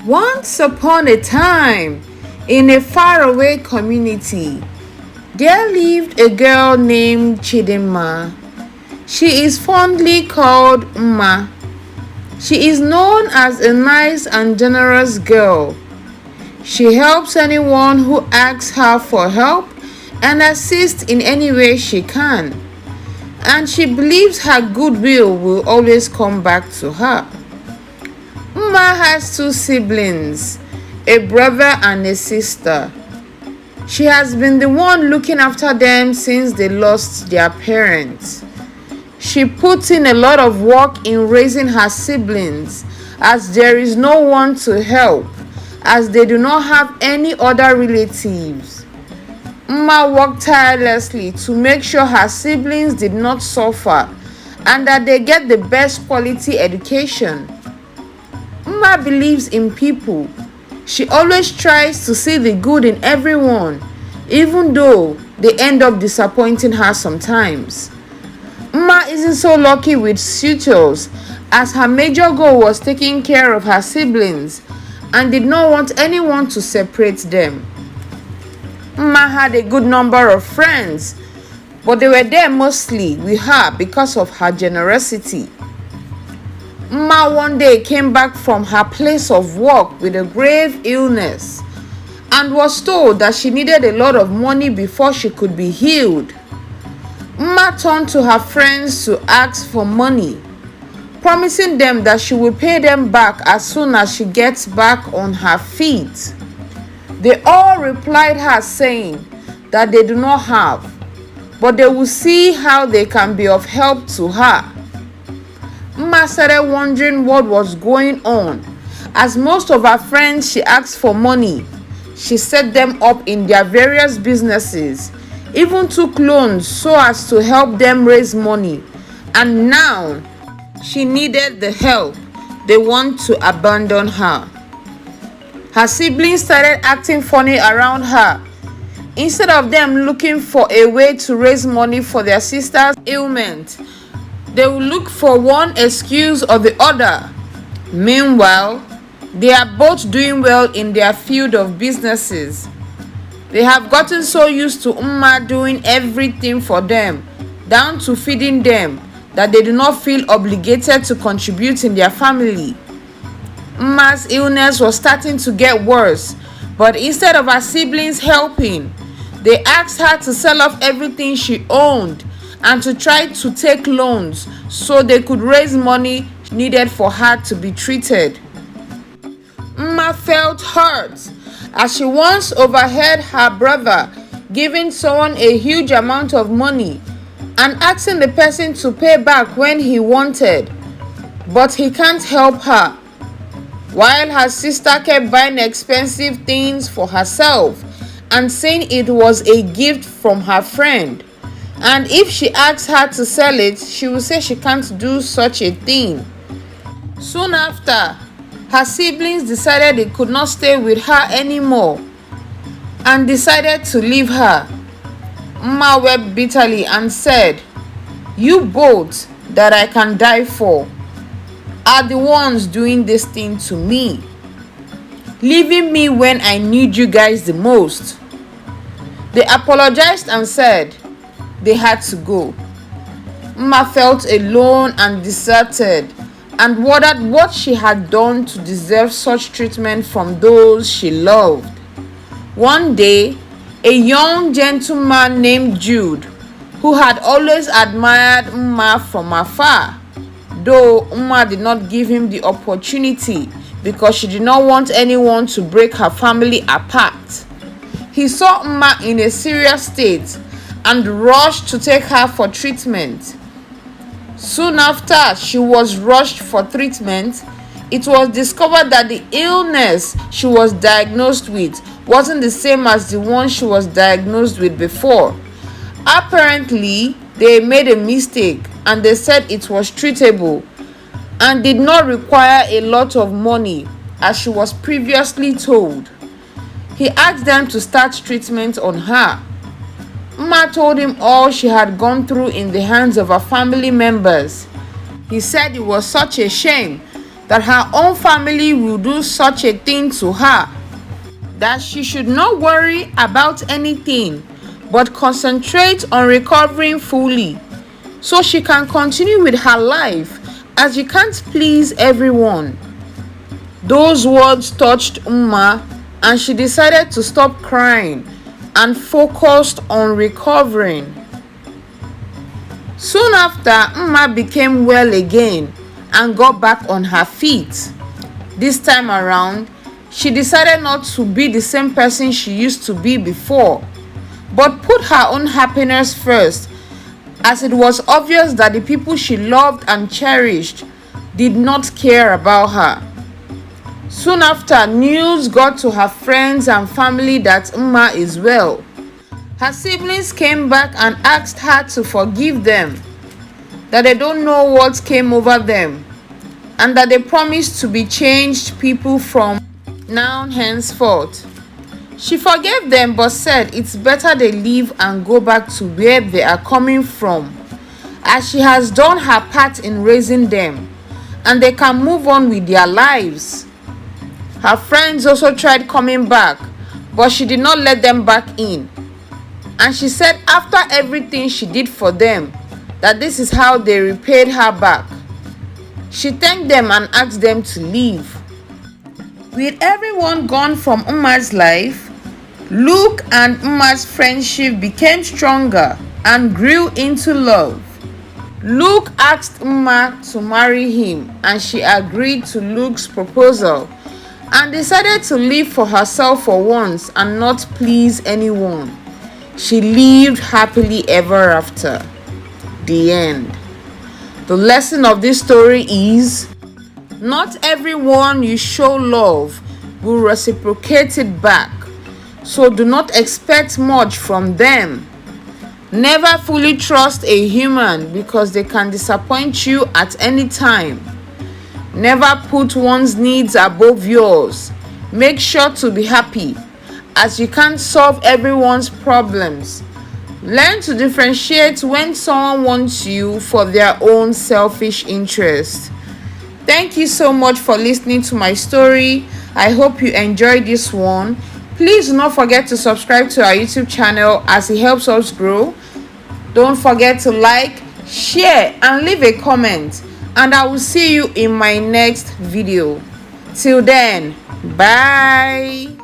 Once upon a time, in a faraway community, there lived a girl named Chidinma. She is fondly called Mma. She is known as a nice and generous girl. She helps anyone who asks her for help and assists in any way she can. And she believes her goodwill will always come back to her. Mma has two siblings, a brother and a sister. She has been the one looking after them since they lost their parents. She puts in a lot of work in raising her siblings, as there is no one to help, as they do not have any other relatives. Mma worked tirelessly to make sure her siblings did not suffer and that they get the best quality education. Mma believes in people. She always tries to see the good in everyone, even though they end up disappointing her sometimes. Mma isn't so lucky with suitors, as her major goal was taking care of her siblings and did not want anyone to separate them. Mma had a good number of friends, but they were there mostly with her because of her generosity. Mma one day came back from her place of work with a grave illness and was told that she needed a lot of money before she could be healed. Mma turned to her friends to ask for money, promising them that she will pay them back as soon as she gets back on her feet. They all replied her saying that they do not have, but they will see how they can be of help to her. Mma started wondering what was going on, as most of her friends she asked for money. She set them up in their various businesses, even took loans so as to help them raise money, and now she needed the help. They want to abandon her. Her siblings started acting funny around her. Instead of them looking for a way to raise money for their sister's ailment, they will look for one excuse or the other. Meanwhile, they are both doing well in their field of businesses. They have gotten so used to Mma doing everything for them, down to feeding them, that they do not feel obligated to contribute in their family. Mma's illness was starting to get worse, but instead of her siblings helping, they asked her to sell off everything she owned and to try to take loans so they could raise money needed for her to be treated. Mma felt hurt as she once overheard her brother giving someone a huge amount of money and asking the person to pay back when he wanted, but he can't help her, while her sister kept buying expensive things for herself and saying it was a gift from her friend. And if she asks her to sell it, she will say she can't do such a thing. Soon after, her siblings decided they could not stay with her anymore and decided to leave her. Mma wept bitterly and said, "You both that I can die for are the ones doing this thing to me, leaving me when I need you guys the most." They apologized and said they had to go. Mma felt alone and deserted and wondered what she had done to deserve such treatment from those she loved. One day, a young gentleman named Jude, who had always admired Mma from afar, though Mma did not give him the opportunity because she did not want anyone to break her family apart. He saw Mma in a serious state and rushed to take her for treatment. Soon after she was rushed for treatment, it was discovered that the illness she was diagnosed with wasn't the same as the one she was diagnosed with before. Apparently, they made a mistake and they said it was treatable and did not require a lot of money as she was previously told. He asked them to start treatment on her. Mma told him all she had gone through in the hands of her family members. He said it was such a shame that her own family will do such a thing to her, that she should not worry about anything but concentrate on recovering fully so she can continue with her life, as she can't please everyone. Those words touched Umma, and she decided to stop crying and focused on recovering. Soon after, Umma became well again and got back on her feet. This time around, she decided not to be the same person she used to be before, but put her own happiness first, as it was obvious that the people she loved and cherished did not care about her. Soon after, news got to her friends and family that Umma is well. Her siblings came back and asked her to forgive them, that they don't know what came over them, and that they promised to be changed people from now henceforth. She forgave them but said it's better they leave and go back to where they are coming from, as she has done her part in raising them and they can move on with their lives. Her friends also tried coming back, but she did not let them back in. And she said after everything she did for them, that this is how they repaid her back. She thanked them and asked them to leave. With everyone gone from Umma's life, Luke and Umma's friendship became stronger and grew into love. Luke asked Umma to marry him, and she agreed to Luke's proposal and decided to live for herself for once and not please anyone. She lived happily ever after. The end. The lesson of this story is, not everyone you show love will reciprocate it back, so do not expect much from them. Never fully trust a human because they can disappoint you at any time. Never put one's needs above yours. Make sure to be happy, as you can't solve everyone's problems. Learn to differentiate when someone wants you for their own selfish interest. Thank you so much for listening to my story. I hope you enjoyed this one. Please do not forget to subscribe to our YouTube channel, as it helps us grow. Don't forget to like, share, and leave a comment. And I will see you in my next video. Till then, bye.